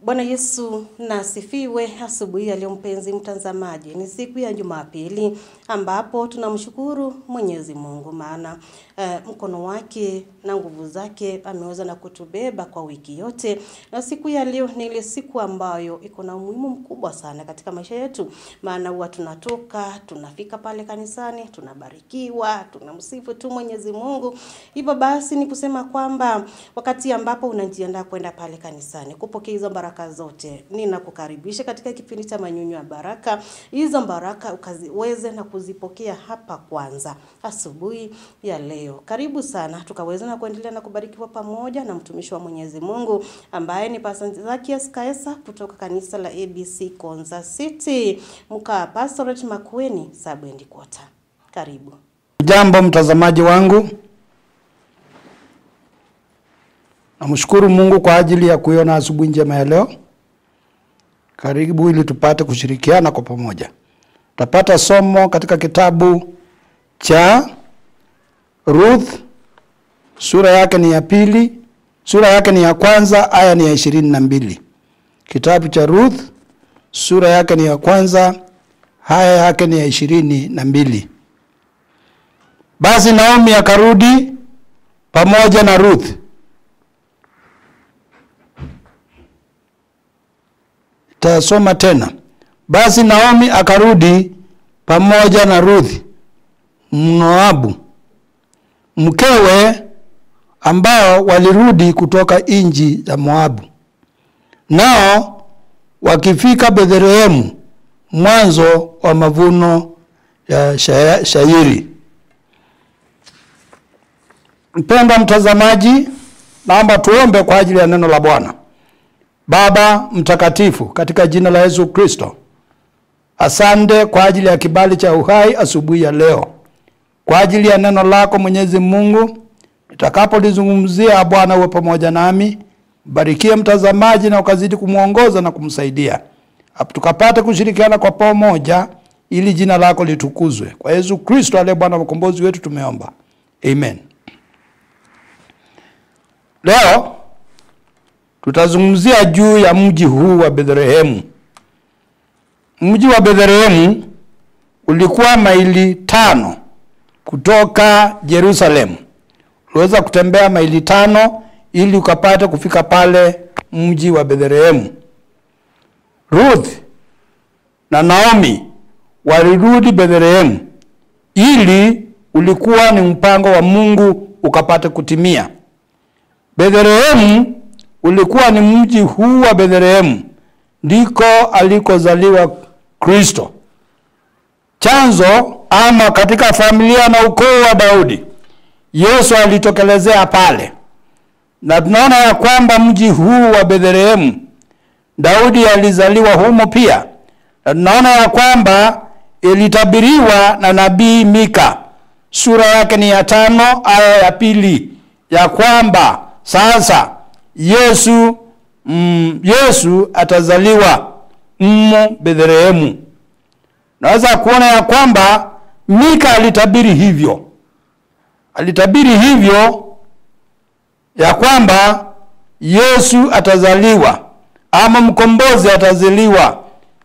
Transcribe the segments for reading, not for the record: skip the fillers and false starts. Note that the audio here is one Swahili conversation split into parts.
Bwana Yesu na asifiwe. Asubuhi ya leo mpenzi mtazamaji, ni siku ya Jumapili ambapo tunamshukuru Mwenyezi Mungu maana mkono wake na nguvu zake ameweza na kutubeba kwa wiki yote, na siku ya leo ni ile siku ambayo iko na umuhimu mkubwa sana katika maisha yetu, maana huwa tunatoka tunafika pale kanisani, tunabarikiwa, tunamsifu tu Mwenyezi Mungu. Hivyo basi ni kusema kwamba wakati ambapo unajiandaa kwenda pale kanisani kupokea hizo baraka zote, ninakukaribisha katika kipindi cha Manyunyu ya Baraka. Hizo baraka ukaziweze na kuzipokea hapa kwanza asubuhi ya leo. Karibu sana tukaweza na kuendelea na kubarikiwa pamoja na mtumishi wa Mwenyezi Mungu ambaye ni Pastor Zacchaeus Kaesa kutoka kanisa la ABC Konza City, mkaa Pastorate Makueni Sub Quarter. Karibu. Jambo mtazamaji wangu, namshukuru Mungu kwa ajili ya kuiona asubuhi njema ya leo. Karibu ili tupate kushirikiana kwa pamoja. Tutapata somo katika kitabu cha Ruth, sura yake ni ya pili, sura yake ni ya kwanza, aya ni ya 22. Kitabu cha Ruth, sura yake ni ya kwanza, aya yake ni ya 22. Basi Naomi akarudi pamoja na Ruth. Tasoma tena. Basi Naomi akarudi pamoja na Ruth Moabu, mkewe, ambao walirudi kutoka nchi ya Moabu. Nao wakifika Bethlehemu mwanzo wa mavuno ya shairi. Mpendwa mtazamaji, naomba tuombe kwa ajili ya neno la Bwana. Baba mtakatifu, katika jina la Yesu Kristo, asante kwa ajili ya kibali cha uhai asubuhi ya leo. Kwa ajili ya neno lako Mwenyezi Mungu, nitakapolizungumzia Bwana uwe pamoja nami. Barikia mtazamaji na ukazidi kumuongoza na kumsaidia, tukapate kushirikiana kwa pamoja ili jina lako litukuzwe. Kwa Yesu Kristo aliye Bwana mkombozi wetu tumeomba. Amen. Leo tutazungumzia juu ya mji huu wa Bethlehemu. Mji wa Bethlehemu ulikuwa maili 5 kutoka Jerusalem. Uliweza kutembea maili 5 ili ukapate kufika pale mji wa Bethlehemu. Ruth na Naomi walirudi Bethlehemu ili ulikuwa ni mpango wa Mungu ukapate kutimia. Bethlehemu ulikuwa ni mji huu wa Bethlehemu ndiko alikozaliwa Kristo. Chanzo ama katika familia na ukoo wa Daudi, Yesu alitokelezea pale. Na tunaona ya kwamba mji huu wa Bethlehemu Daudi alizaliwa humo pia. Na tunaona ya kwamba ilitabiriwa na nabii Mika, sura yake ni ya 5 aya ya 2, ya kwamba sasa Yesu atazaliwa Bethlehemu. Naweza kuona ya kwamba Mika alitabiri hivyo. Alitabiri hivyo ya kwamba Yesu atazaliwa ama mkombozi atazaliwa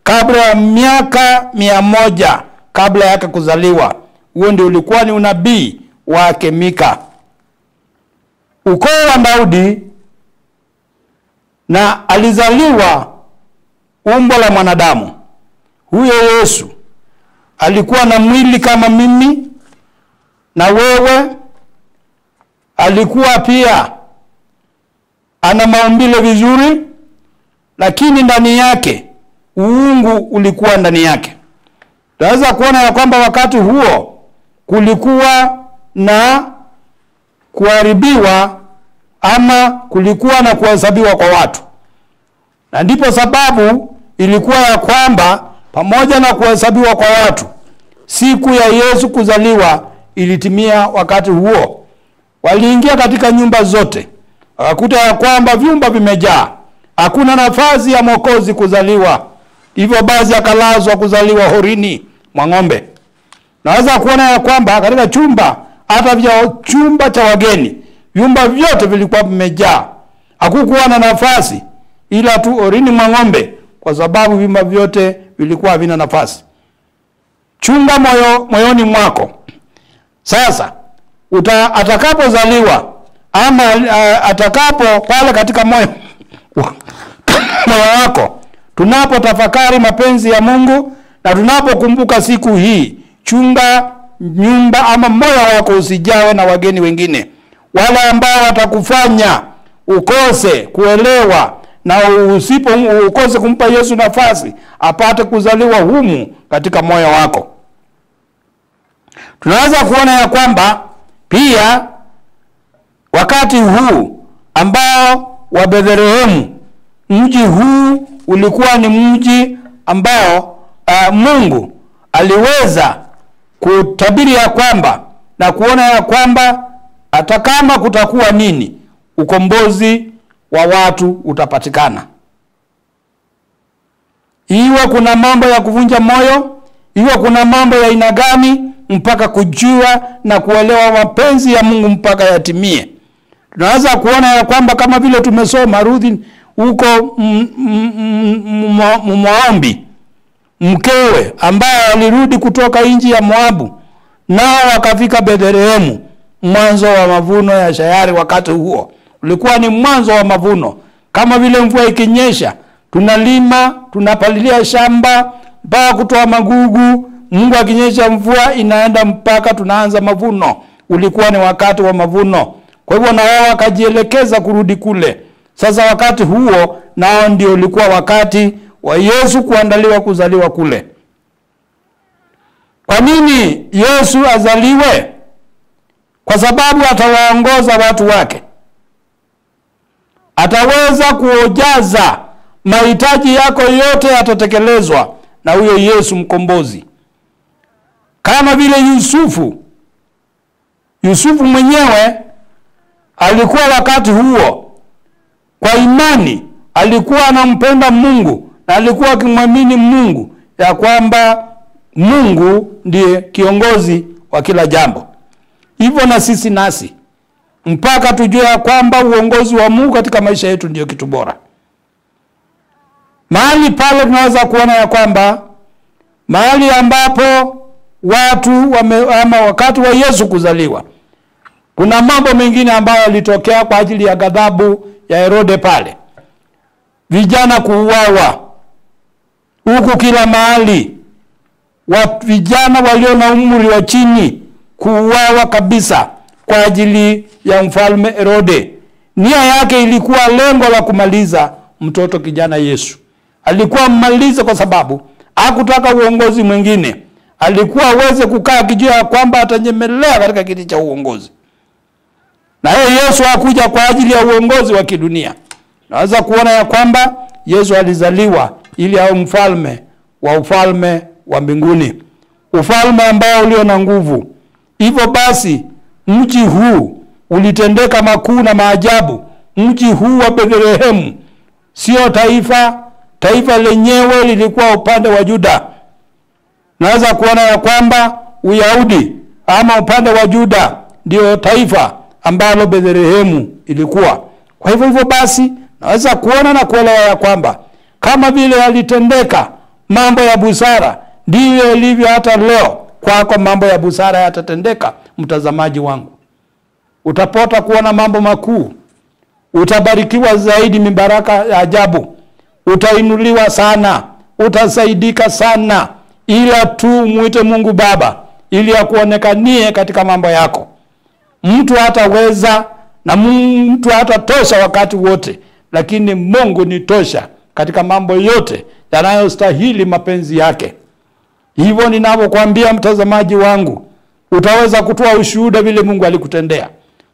kabla ya miaka 100 kabla yake kuzaliwa. Huo ndio ulikuwa ni unabii wake Mika. Ukoo wa Daudi, na alizaliwa umbo la mwanadamu. Huyo Yesu alikuwa na mwili kama mimi na wewe. Alikuwa pia ana maumbile vizuri, lakini ndani yake uungu ulikuwa ndani yake. Tunaweza kuona ya kwamba wakati huo kulikuwa na kuharibiwa ama kulikuwa na kuhesabiwa kwa watu. Na ndipo sababu ilikuwa ya kwamba pamoja na kuhesabiwa kwa watu, siku ya Yesu kuzaliwa ilitimia wakati huo. Waliingia katika nyumba zote, wakakuta ya kwamba vyumba vimejaa, hakuna nafasi ya Mwokozi kuzaliwa. Hivyo basi akalazwa kuzaliwa horini mwa ng'ombe. Naweza kuona ya kwamba katika chumba cha wageni, vyumba vyote vilikuwa vimejaa. Hakukuwa na nafasi ila tu orini mwa ng'ombe, kwa sababu vyumba vyote vilikuwa havina nafasi. Chunga moyoni mwako. Sasa atakapozaliwa ama atakapo pale katika moyo wako, tunapotafakari mapenzi ya Mungu na tunapokumbuka siku hii, chunga nyumba ama moyo wako usijawe na wageni wengine, wale ambao watakufanya ukose kuelewa na ukose kumpa Yesu nafasi apate kuzaliwa humu katika moyo wako. Tunaweza kuona ya kwamba pia wakati huu ambao wa Bethlehemu, mji huu ulikuwa ni mji ambao Mungu aliweza kutabiri ya kwamba na kuona ya kwamba hata kama kutakuwa nini, ukombozi wa watu utapatikana. Iwe kuna mambo ya kuvunja moyo, iwe kuna mambo ya aina gani, mpaka kujua na kuelewa mapenzi ya Mungu mpaka yatimie. Tunaweza kuona ya kwamba kama vile tumesoma Ruthi huko Moabi, mkewe ambaye alirudi kutoka nchi ya Moabu, nao wakafika Bethlehemu, mwanzo wa mavuno ya shayari. Wakati huo ulikuwa ni mwanzo wa mavuno. Kama vile mvua ikinyesha, tunalima, tunapalilia shamba mpaka kutoa magugu. Mungu akinyesha mvua inaenda mpaka tunaanza mavuno. Ulikuwa ni wakati wa mavuno. Kwa hivyo na wao wakajielekeza kurudi kule. Sasa wakati huo nao ndio ulikuwa wakati wa Yesu kuandaliwa kuzaliwa kule. Kwa nini Yesu azaliwe? Kwa sababu atawaongoza watu wake. Ataweza kuojaza mahitaji yako yote, yatatekelezwa na huyo Yesu mkombozi. Kama vile Yusufu mwenyewe alikuwa wakati huo kwa imani, alikuwa anampenda Mungu na alikuwa akimwamini Mungu ya kwamba Mungu ndiye kiongozi wa kila jambo. Hivyo na sisi nasi mpaka tujue ya kwamba uongozi wa Mungu katika maisha yetu ndio kitu bora. Mahali pale tunaweza kuona ya kwamba mahali ambapo watu ama wakati wa Yesu kuzaliwa, kuna mambo mengine ambayo yalitokea kwa ajili ya ghadhabu ya Herode pale. Vijana kuuawa huku kila mahali, vijana walio na umri wa chini kuuawa kabisa kwa ajili ya mfalme Herode. Nia yake ilikuwa lengo la kumaliza mtoto kijana Yesu. Alikuwa mmalize kwa sababu hakutaka uongozi mwingine. Alikuwa aweze kukaa kijua kwamba atanyemelea katika kiti cha uongozi. Na Yesu hakuja kwa ajili ya uongozi wa kidunia. Naweza kuona ya kwamba Yesu alizaliwa ili awe mfalme wa ufalme wa mbinguni. Ufalme ambao ulio na nguvu. Hivyo basi mji huu ulitendeka makuu na maajabu. Mji huu wa Bethlehemu sio taifa lenyewe lilikuwa upande wa Juda. Naweza kuona ya kwamba Uyahudi ama upande wa Juda ndio taifa ambalo Bethlehemu ilikuwa. Kwa hivyo basi naweza kuona na kuelewa ya kwamba kama vile alitendeka mambo ya busara, ndivyo ilivyo hata leo kwako mambo ya busara yatatendeka. Mtazamaji wangu, utapota kuona mambo makuu, utabarikiwa zaidi, mibaraka ya ajabu, utainuliwa sana, utasaidika sana, ila tu muite Mungu Baba ili akuonekanie katika mambo yako. Mtu hataweza na mtu hatatosha wakati wote, lakini Mungu ni tosha katika mambo yote yanayostahili mapenzi yake. Hivyo ninapokuambia mtazamaji wangu, utaweza kutoa ushuhuda vile Mungu alikutendea.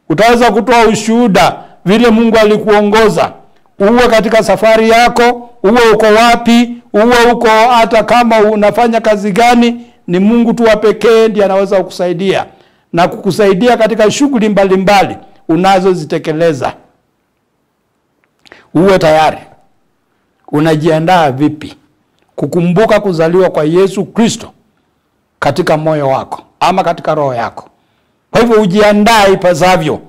Utaweza kutoa ushuhuda vile Mungu alikuongoza. Uwe katika safari yako, uwe uko wapi, uwe uko hata kama unafanya kazi gani, ni Mungu tu pekee ndiye anaweza kukusaidia na kukusaidia katika shughuli mbalimbali unazozitekeleza. Uwe tayari. Unajiandaa vipi kukumbuka kuzaliwa kwa Yesu Kristo katika moyo wako ama katika roho yako? Kwa hivyo ujiandae ipasavyo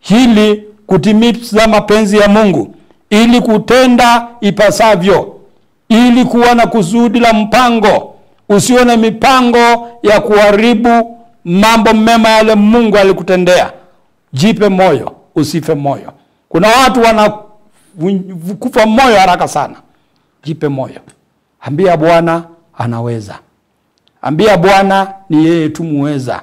ili kutimiza mapenzi ya Mungu, ili kutenda ipasavyo, ili kuwa na kusudi la mpango. Usione mipango ya kuharibu mambo mema yale Mungu alikutendea. Jipe moyo, usife moyo. Kuna watu wanakufa moyo haraka sana. Jipe moyo. Ambia Bwana anaweza. Ambia Bwana ni yeye tu muweza.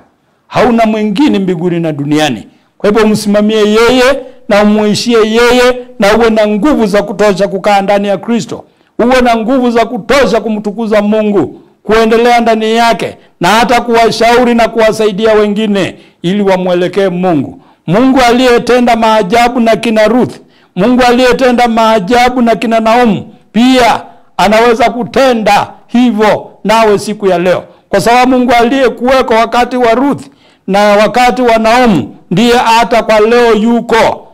Hauna mwingine mbinguni na duniani. Kwa hivyo msimamie yeye na umuishie yeye, na uwe na nguvu za kutosha kukaa ndani ya Kristo. Uwe na nguvu za kutosha kumtukuza Mungu, kuendelea ndani yake, na hata kuwashauri na kuwasaidia wengine ili wamwelekee Mungu. Mungu aliyetenda maajabu na kina Ruth, Mungu aliyetenda maajabu na kina Naumu, pia anaweza kutenda hivyo nawe siku ya leo. Kwa sababu Mungu aliyekuweko wakati wa Ruth na wakati wa Naumu ndiye hata kwa leo yuko.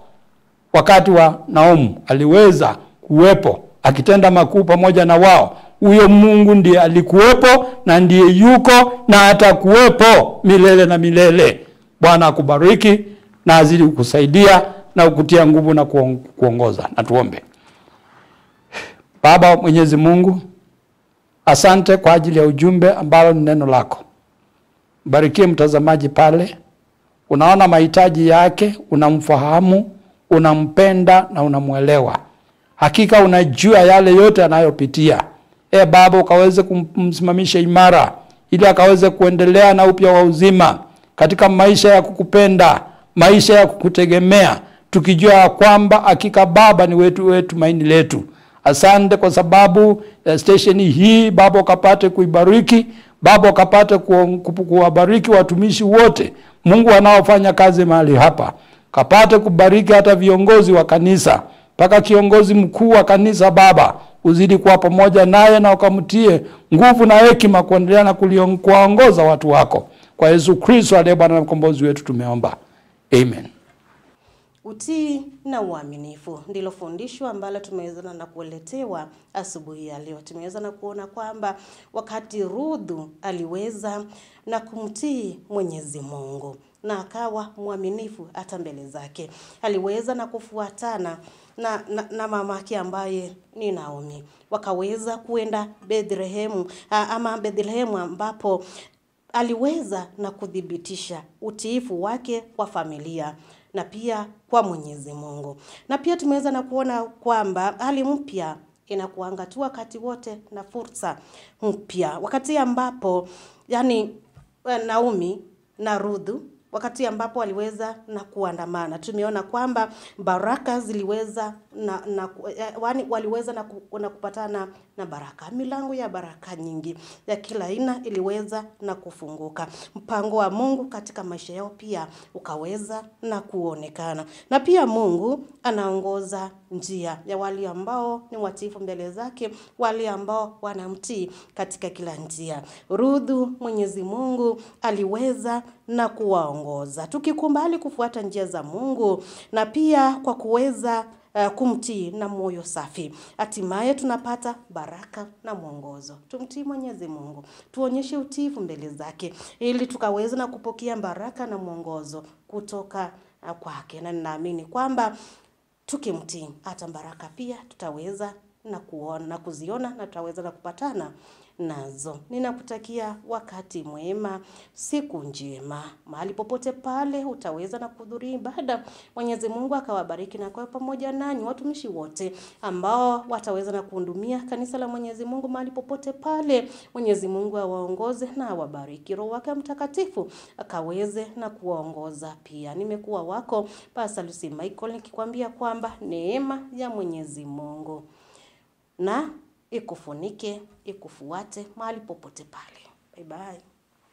Wakati wa Naumu aliweza kuwepo akitenda makuu pamoja na wao. Huyo Mungu ndiye alikuwepo na ndiye yuko na hata kuwepo milele na milele. Bwana akubariki na azidi kukusaidia na kukutia nguvu na kuongoza. Na tuombe. Baba Mwenyezi Mungu, asante kwa ajili ya ujumbe ambao ni neno lako. Barikie mtazamaji pale. Unaona mahitaji yake, unamfahamu, unampenda na unamuelewa. Hakika unajua yale yote anayopitia. Baba, ukaweze kumsimamisha imara ili akaweze kuendelea na upya wa uzima katika maisha ya kukupenda, maisha ya kukutegemea, tukijua kwamba hakika Baba ni wetu tumaini letu. Asante kwa sababu station hii Baba ukapate kuibariki, Baba ukapate kuwabariki watumishi wote Mungu wanaofanya kazi mahali hapa. Kapate kubariki hata viongozi wa kanisa, mpaka kiongozi mkuu wa kanisa. Baba, uzidi kuwa pamoja naye na ukamtie nguvu na hekima kuendelea na kuwaongoza watu wako. Kwa Yesu Kristo aliye Bwana na mkombozi wetu tumeomba. Amen. Utii na uaminifu ndilo fundisho ambalo tumeweza na kueletewa asubuhi ya leo. Tumeweza na kuona kwamba wakati Ruthu aliweza na kumtii Mwenyezi Mungu na akawa mwaminifu hata mbele zake, aliweza na kufuatana na mamake ambaye ni Naomi, wakaweza kuenda Bethlehemu ambapo aliweza na kudhibitisha utiifu wake kwa familia na pia kwa Mwenyezi Mungu. Na pia tumeweza na kuona kwamba hali mpya inakuanga tu wakati wote na fursa mpya. Wakati ambapo Naomi na Ruthu, wakati ambapo waliweza na kuandamana, tumeona kwamba baraka ziliweza waliweza na kupatana na baraka. Milango ya baraka nyingi ya kila aina iliweza na kufunguka. Mpango wa Mungu katika maisha yao pia ukaweza na kuonekana. Na pia Mungu anaongoza njia ya wale ambao ni watiifu mbele zake, wale ambao wanamtii katika kila njia. Ruthu, Mwenyezi Mungu aliweza na kuwaongoza. Tukikubali kufuata njia za Mungu na pia kwa kuweza kumtii na moyo safi, hatimaye tunapata baraka na mwongozo. Tumtii Mwenyezi Mungu, tuonyeshe utiifu mbele zake ili tukaweza na kupokea baraka na mwongozo kutoka kwake. Na ninaamini kwamba tukimtii hata baraka pia tutaweza na kuona na kuziona na tutaweza na kupatana nazo. Ninakutakia wakati mwema, siku njema. Mahali popote pale utaweza na kuhudhuria ibada. Mwenyezi Mungu akawabariki na kwa pamoja nanyi watumishi wote ambao wataweza na kuhudumia kanisa la Mwenyezi Mungu mahali popote pale. Mwenyezi Mungu awaongoze na awabariki. Roho wake Mtakatifu akaweze na kuwaongoza pia. Nimekuwa wako Pastor Lucy Michael nikikwambia kwamba neema ya Mwenyezi Mungu na ikufunike, ikufuate mahali popote pale. Bye bye.